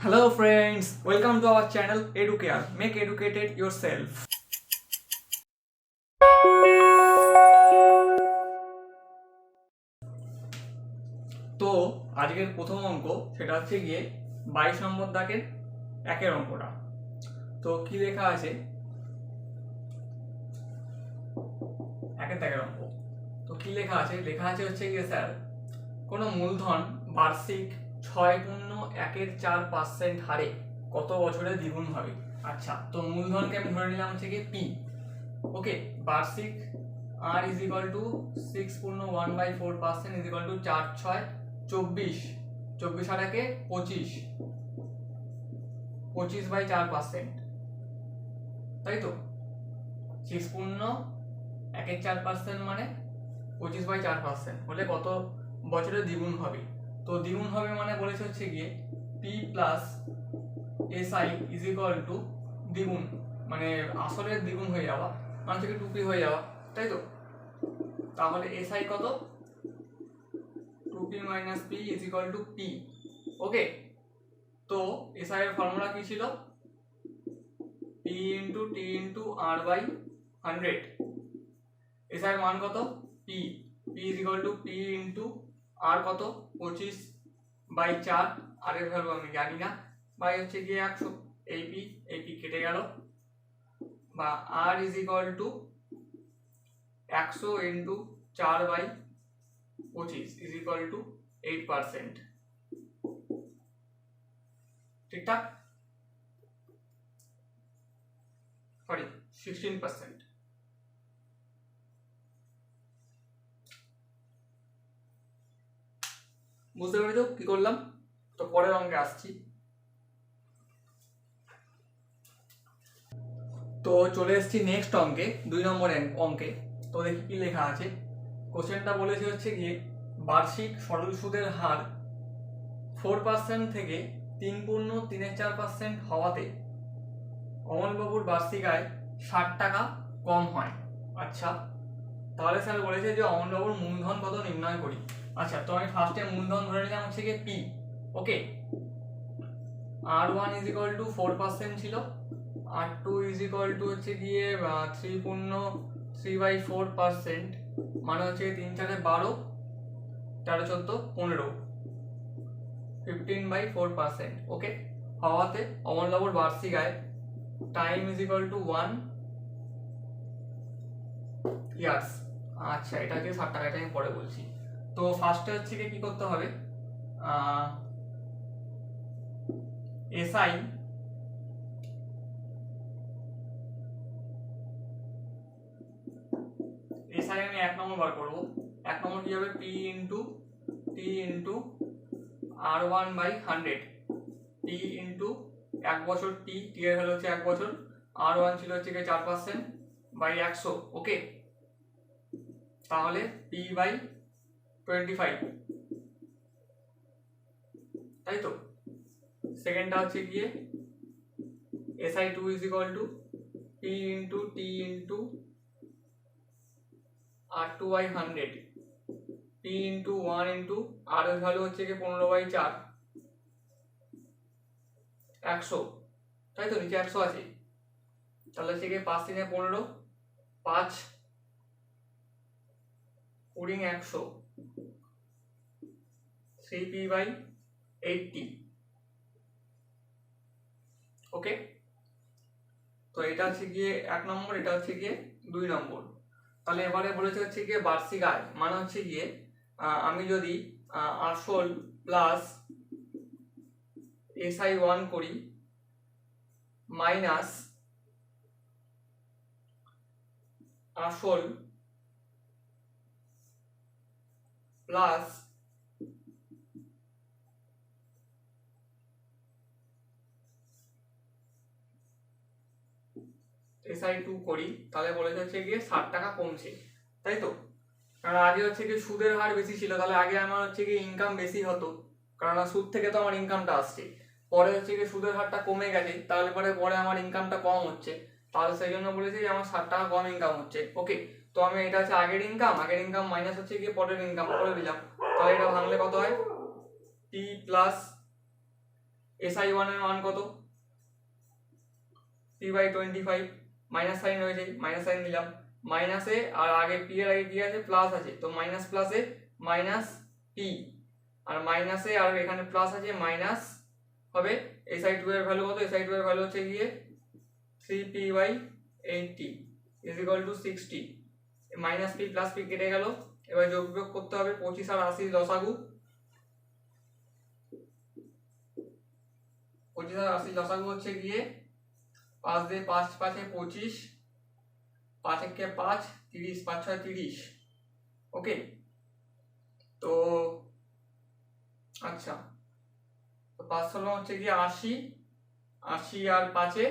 Hello friends, welcome to our channel Educare. Make educated yourself. তো আজকের প্রথম অঙ্ক সেটা হচ্ছে গিয়ে 22 নম্বর দাগের একের অঙ্কটা। তো কি লেখা আছে একের দাগের অঙ্ক। তো কি লেখা আছে হচ্ছে গিয়ে স্যার কোনো মূলধন বার্ষিক 6.1 হারে কত বছরে দ্বিগুণ হবে। আচ্ছা, তো মূলধনকে আমি ধরে নিলাম হচ্ছে গিয়ে পি। ওকে, বার্ষিক r is equal to 6.1/4% is equal to 4 6 24 24 r একে 25 25/4%, তাই তো 6.1 মানে 25/4% হলে কত বছরে দ্বিগুণ হবে। তো দ্বিগুণ হবে মানে বলেছে হচ্ছে গিয়ে P plus SI is equal two দ্বিগুণ মানে আসলের দ্বিগুণ হয়ে যাওয়া মানে থেকে 2p হয়ে যাওয়া, তাই তো। তাহলে এসআই কত 2p - p is equal two p। ওকে, তো এসআই এর ফর্মুলা কি ছিল p * t * r/100। এসআই এর মান কত p is equal two p * r কত 25/4, আর এর ভ্যালু আমি জানি না, বাই হচ্ছে গিয়ে 100। এই p কেটে গেল, বা r is equal two 100 * 4/25 is equal two 8%। ঠিকঠাক, সরি 16%। বুঝতে পারি তো কি করলাম। তো পরের অঙ্কে আসছি। তো চলে এসেছি নেক্সট অঙ্কে, 2 নম্বর অঙ্কে। তো দেখি কি লেখা আছে। কোশ্চেনটা বলেছে হচ্ছে গিয়ে বার্ষিক সরল সুদের হার 4% থেকে 3.34% হওয়াতে অমলবাবুর বার্ষিক আয় 60 টাকা কম হয়। আচ্ছা, তাহলে স্যার বলেছে যে অমলবাবুর মূলধন কত নির্ণয় করি। আচ্ছা, তো আমি ফার্স্টে মূলধন ধরে নিলাম হচ্ছে গিয়ে পি। ওকে, r1 ইজ ইকুয়াল টু 4% ছিল, r2 ইজ ইকুয়াল টু হচ্ছে গিয়ে 3.3/4% মানে হচ্ছে 3 4 12 13 14 15 15/4%। ওকে, হওয়াতে অমলবাবুর বার্ষিক আয় time is equal two 1 years. আচ্ছা, এটা হচ্ছে 60 টাকা, এটা আমি পরে বলছি। তো ফার্স্টে হচ্ছে কি করতে হবে, এসআই আমি 1 নম্বর বার করব। 1 নম্বর কি হবে p * t * r1/100। t * 1 বছর, t এর ভ্যালু হচ্ছে 1 বছর, r1 ছিল হচ্ছে 4% বাই 100। ওকে, তাহলে p/25, তাই তো। সেকেন্ডটা হচ্ছে গিয়ে SI2 is equal two p * t * r2/100, p * 1 * r এর ভ্যালু হচ্ছে 15/4 100, তাই তো। নিচে 100 আছে, তাহলে হচ্ছে 5 × 3 = 15, 5 20 100, 3p/80। ওকে, তো এটা হচ্ছে গিয়ে 1 নম্বর, এটা হচ্ছে গিয়ে 2 নম্বর। তাহলে এবারে বলেছে হচ্ছে গিয়ে বার্ষিক আয় মানে হচ্ছে গিয়ে আমি যদি আসল প্লাস SI1 করি মাইনাস আসল প্লাস SI2 করি, তাহলে বলেছে হচ্ছে গিয়ে 60 টাকা কমছে, তাই তো। কারণ আগে হচ্ছে কি সুদের হার বেশি ছিল, তাহলে আগে আমার হচ্ছে কি ইনকাম বেশি হতো, কারণ সুদ থেকে তো আমার ইনকামটা আসছে। পরে হচ্ছে কি সুদের হারটা কমে গেছে, তাহলে পরে আমার ইনকামটা কম হচ্ছে, তাহলে সেই জন্য বলেছি যে আমার 60 টাকা কম ইনকাম হচ্ছে। ওকে, তো আমি এটা হচ্ছে আগের ইনকাম মাইনাস হচ্ছে গিয়ে পরের ইনকাম করে দিলাম। তাহলে এটা ভাঙলে কত হয়, p প্লাস SI1 এর মান কত, P/25, মাইনাস সাইন হয়েছে, মাইনাস সাইন দিলাম, মাইনাসে আর আগে পি এর আগে কি আছে প্লাস আছে, তো মাইনাস প্লাসে মাইনাস পি, আর মাইনাসে আর এখানে প্লাস আছে মাইনাস হবে SI2 এর ভ্যালু কত, SI2 এর ভ্যালু হচ্ছে গিয়ে 3P/80 = 60, minus P plus P কেটে গেল, এবার যোগ বিয়োগ করতে হবে 25 আর 80 লসাগু, 25 আর 80 লসাগু হচ্ছে গিয়ে 5 দিয়ে 5 5 এ 25, 5 একে 5, 30, 5 6 30। ওকে, তো আচ্ছা, তো 5 16 হচ্ছে গিয়ে 80, 80 আর 5 এ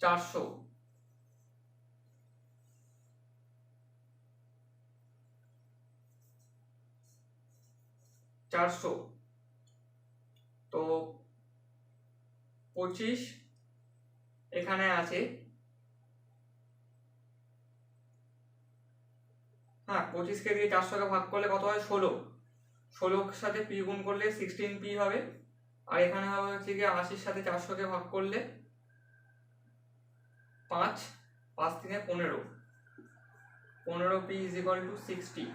400, তো 25 এখানে আছে, হ্যাঁ 25 কে দিয়ে 400 কে ভাগ করলে কত হয় 16, 16 এর সাথে পি গুণ করলে 16p হবে, আর এখানে হবে হচ্ছে গিয়ে 80 এর সাথে 400 কে ভাগ করলে 5, 5 3 15, 15p = 60,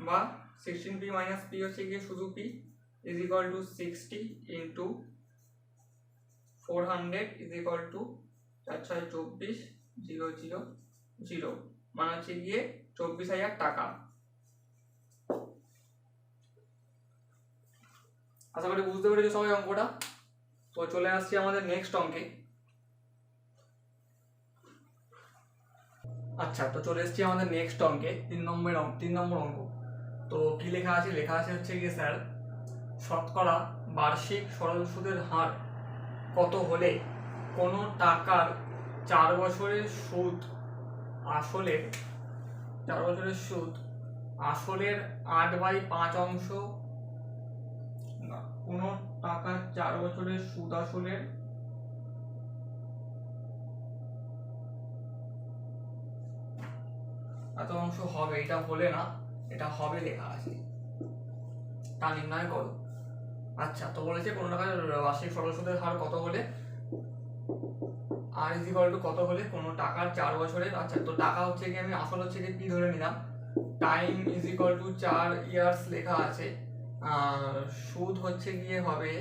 বা 16p - p হচ্ছে গিয়ে শুধু p = 60 * 400 = 4 6 24 0 0 0, মানে হচ্ছে গিয়ে 24,000 টাকা। আশা করি বুঝতে পেরেছো সবাই অঙ্কটা। তো চলে আসছি আমাদের নেক্সট অঙ্কে। আচ্ছা, তো চলে এসেছি আমাদের নেক্সট অঙ্কে, 3 নম্বর অঙ্ক। তো কি লেখা আছে, লেখা আছে হচ্ছে গিয়ে স্যার, শতকরা বার্ষিক সরল সুদের হার কত হলে কোনো টাকার 4 বছরের সুদ আসলের 8/5 অংশ, না, কোনো টাকার 4 বছরের সুদ আসলের এত অংশ হবে, এটা বলে না, এটা হবে লেখা আছে, তা নির্ণয় করো। আচ্ছা, তো বলেছে কোনো টাকার বার্ষিক সরল সুদের হার কত হলে, আর কত হলে কোনো টাকার 4 বছরের, আচ্ছা তো টাকা হচ্ছে কি, আমি আসল হচ্ছে কি পি ধরে নিলাম, টাইম = 4 ইয়ার্স লেখা আছে, আর সুদ হচ্ছে গিয়ে হবে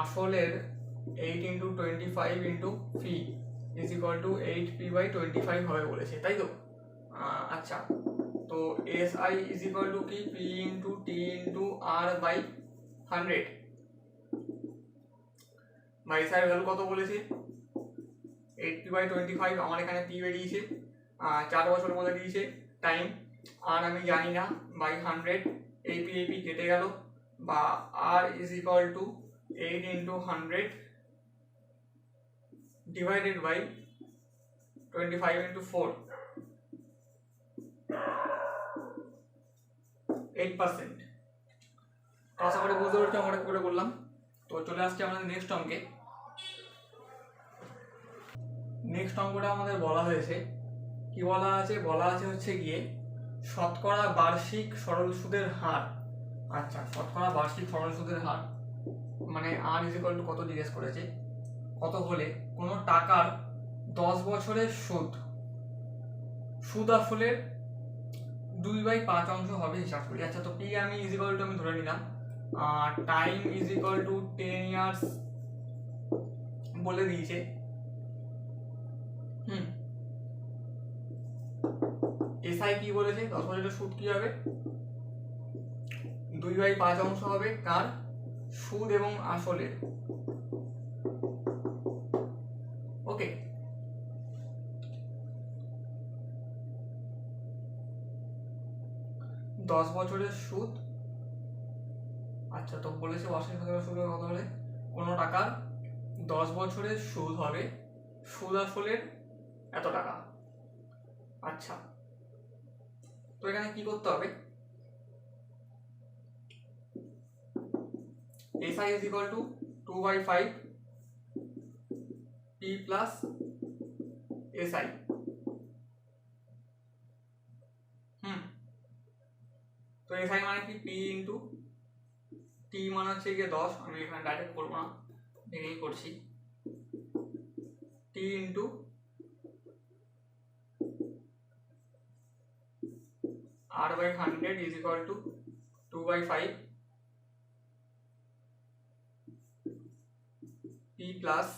আসলের 8 × 25 × ফি = 8p/25 হবে বলেছে, তাই তো। আচ্ছা, তো SI = কি, P × T × R/100, বা SI এর ভ্যালু কত বলেছে 8p/25, আমার এখানে p বেরিয়েছে, 4 বছর বলে দিয়েছে টাইম, আর আমি জানি না, বাই 100, এই p কেটে গেল, বা R = 8 × 100 divided by 25 × 4, 8%। তো আশা করি বুঝতে পারছো আমরা কি করে করলাম। তো চলে আসছে আমাদের নেক্সট অঙ্কে। নেক্সট অঙ্কটা আমাদের বলা হয়েছে, কি বলা আছে, বলা আছে হচ্ছে গিয়ে শতকরা বার্ষিক সরল সুদের হার। আচ্ছা, শতকরা বার্ষিক সরল সুদের হার মানে R = কত জিজ্ঞেস করেছে, কত হলে কোনো টাকার 10 বছরের সুদ আসলে 2/5 অংশ হবে হিসাব করি। আচ্ছা, তো পি আমি আমি ধরে নিলাম, টাইম = 10 ইয়ার্স বলে দিয়েছে, SI কি বলেছে, 10 বছরের সুদ কি হবে 2/5 অংশ হবে কার, সুদ এবং আসলের। ওকে, দশ বছরের সুদ, আচ্ছা তো বলেছে বার্ষিক সুদ কত হলে কোনো টাকার 10 বছরের সুদ হবে, সুদ আসলের এত টাকা। আচ্ছা, তো এখানে কি করতে হবে, SI = 2/5 P plus SI, তো SI মানে কি, P × টি মানে হচ্ছে গিয়ে 10, আমি এখানে ডাইরেক্ট করবো না, ভেঙেই করছি। T into r/100 is equal to 2/5 p plus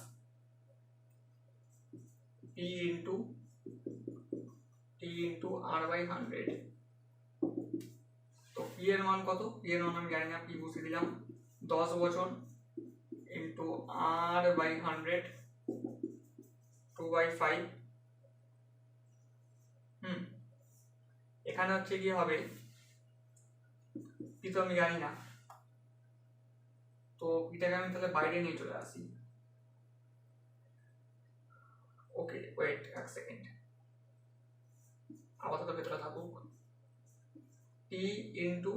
p into r/100। তো p এর মান কত? p এর মান আমি জানি না, p বসিয়ে দিলাম 10 বছর ইন্টু r/100 2/5। এখানে হচ্ছে কি হবে, p তো আমি জানি না, তো পিটাকে আমি তাহলে বাইরে নিয়ে চলে আসি। ওকে ওয়েট এক সেকেন্ড, আপাতত ভেতরে থাকুক। t ইন্টু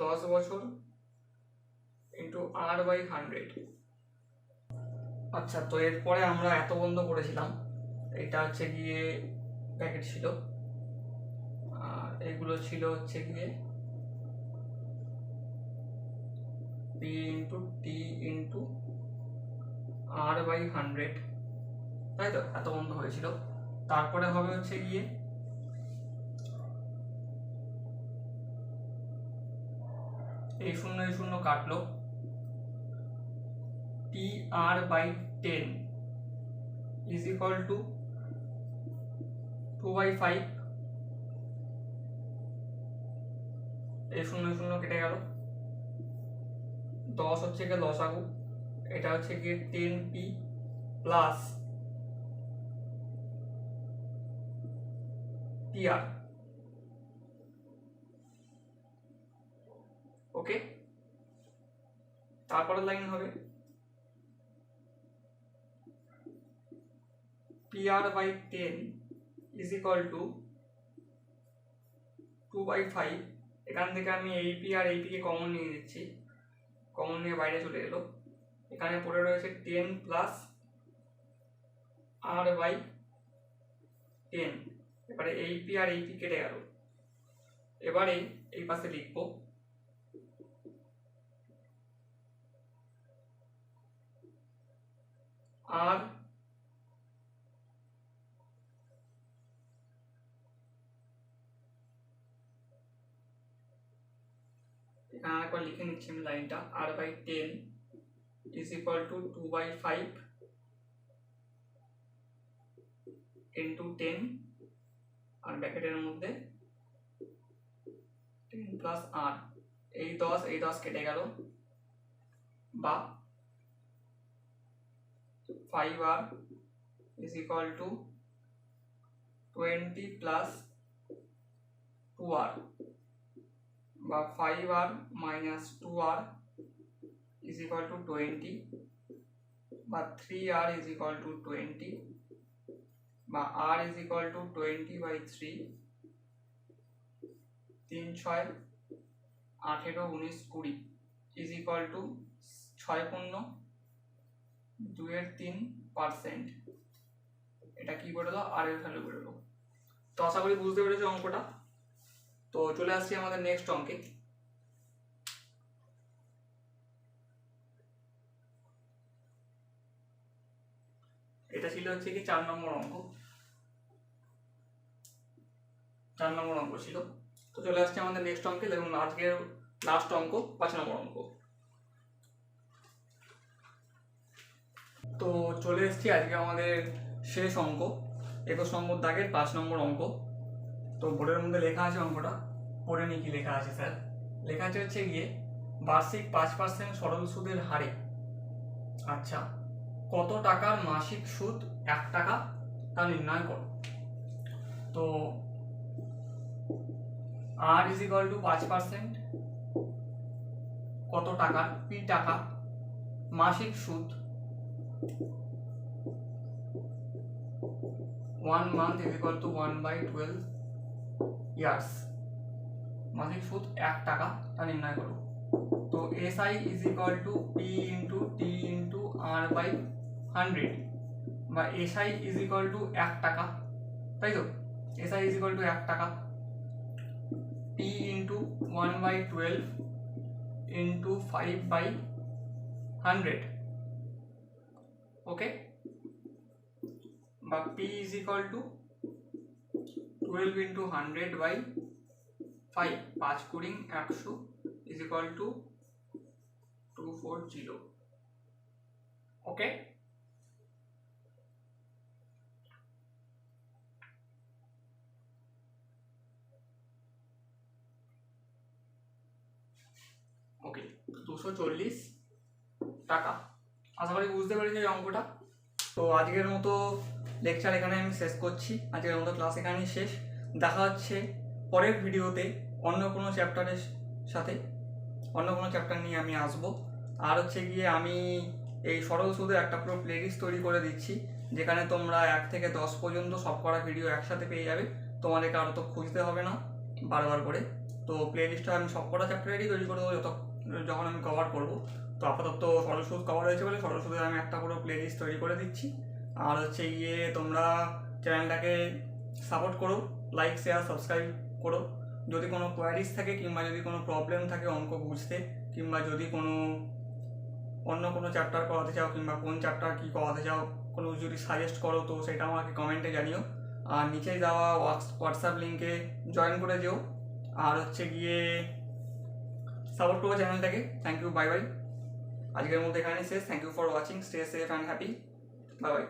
10 বছর ইন্টু r/100। আচ্ছা, তো এরপরে আমরা এত বন্ধ করেছিলাম, এটা হচ্ছে গিয়ে প্যাকেট ছিল, আর এগুলো ছিল হচ্ছে গিয়ে p into t into r/100, তাই তো? এত বন্ধ হয়েছিল। তারপরে হবে হচ্ছে গিয়ে এই শূন্য কাটলো, tr/10 ইজ ইকুয়াল টু 2/5। এই শূন্য কেটে গেল, 10 হচ্ছে গিয়ে লসাগু, এটা হচ্ছে গিয়ে 10p প্লাস tr। ওকে, তারপরের লাইন হবে pr/10 ইজ ইকুয়াল টু 2/5। এখান থেকে আমি এই p আর এই p কে কমন নিয়ে নিচ্ছি, কমন নিয়ে বাইরে চলে এলো, এখানে পড়ে রয়েছে 10 প্লাস r/10। এবারে এই p আর এই p কেটে গেল, এবারে এই পাশে লিখবো আর এখানে একবার লিখে নিচ্ছি আমি লাইনটা, r/10 is equal to 2/5 into 10 আর ব্র্যাকেটের মধ্যে 10 প্লাস r। এই 10 কেটে গেল, বা 5r is equal two 20 plus 2r, বা 5r minus 2r is equal two 20, বা 3r ইজ ইকুয়াল টু 20, বা r is equal two 20/3। 3 6 18 19 20 is equal two 6 2/3%। এটা কি বেরোলো? আর এর ভ্যালু বেরোলো। তো আশা করি বুঝতে পেরেছো অঙ্কটা। তো চলে আসছি আমাদের নেক্সট অঙ্কে। এটা ছিল হচ্ছে কি 4 নম্বর অঙ্ক, 4 নম্বর অঙ্ক ছিল। তো চলে আসছে আমাদের নেক্সট অঙ্কে, দেখুন আজকের লাস্ট অঙ্ক 5 নম্বর অঙ্ক। তো চলে এসেছি আজকে আমাদের শেষ অঙ্ক, 21 নম্বর দাগের 5 নম্বর অঙ্ক। তো বোর্ডের মধ্যে লেখা আছে অঙ্কটা, পড়ে নি কি লেখা আছে স্যার। লেখা আছে হচ্ছে গিয়ে বার্ষিক 5% সরল সুদের হারে আচ্ছা কত টাকার মাসিক সুদ 1 টাকা তা নির্ণয় করো। তো r ইজ ইকুয়াল টু 5%, কত টাকার, p টাকা, মাসিক সুদ 1 month is equal to 1/12 years, মাসিক সুদ 1 টাকা তা নির্ণয় করো। তো SI is equal to P into T into R/100, বা SI is equal to 1 টাকা, তাই তো? SI is equal to 1 টাকা, P into 1/12 into 5/100, ওকে, বা p is equal to 12 into 100/5, 5 কুড়ি 100 is equal to 240, ওকে। ওকে, 240 টাকা। আশা করি বুঝতে পেরেছি এই অঙ্কটা। তো আজকের মতো লেকচার এখানে আমি শেষ করছি, আজকের মতো ক্লাস এখানেই শেষ। দেখা হচ্ছে পরের ভিডিওতে অন্য কোনো চ্যাপ্টারের সাথে, অন্য কোনো চ্যাপ্টার নিয়ে আমি আসব। আর হচ্ছে গিয়ে আমি এই সরল সুদের একটা পুরো প্লেলিস্ট তৈরি করে দিচ্ছি, যেখানে তোমরা 1 থেকে 10 পর্যন্ত সব করা ভিডিও একসাথে পেয়ে যাবে, তোমাদেরকে আরও তো খুঁজতে হবে না বারবার করে। তো প্লেলিস্টটা আমি সব কটা চ্যাপ্টারেরই তৈরি করে দেবো যখন আমি কভার করবো। তো আপাতত সরল সুদ কভার হয়েছে বলে সরল সুদের আমি একটা পুরো প্লেলিস্ট তৈরি করে দিচ্ছি। আর হচ্ছে গিয়ে তোমরা চ্যানেলটাকে সাপোর্ট করো, লাইক শেয়ার সাবস্ক্রাইব করো। যদি কোনো কোয়ারিজ থাকে কিংবা যদি কোনো প্রবলেম থাকে অঙ্ক বুঝতে, কিংবা যদি কোনো অন্য কোনো চ্যাপ্টার করাতে চাও কিংবা কোন চ্যাপ্টার কী করাতে চাও কোনো যদি সাজেস্ট করো, তো সেটা আমাকে কমেন্টে জানিও। আর নিচে দেওয়া হোয়াটসঅ্যাপ লিঙ্কে জয়েন করে যেও। আর হচ্ছে গিয়ে সাপোর্ট করো চ্যানেলটাকে। Thank you, bye bye. আজকের মধ্যে এখানে শেষ। Thank you for watching, stay safe and happy, bye by.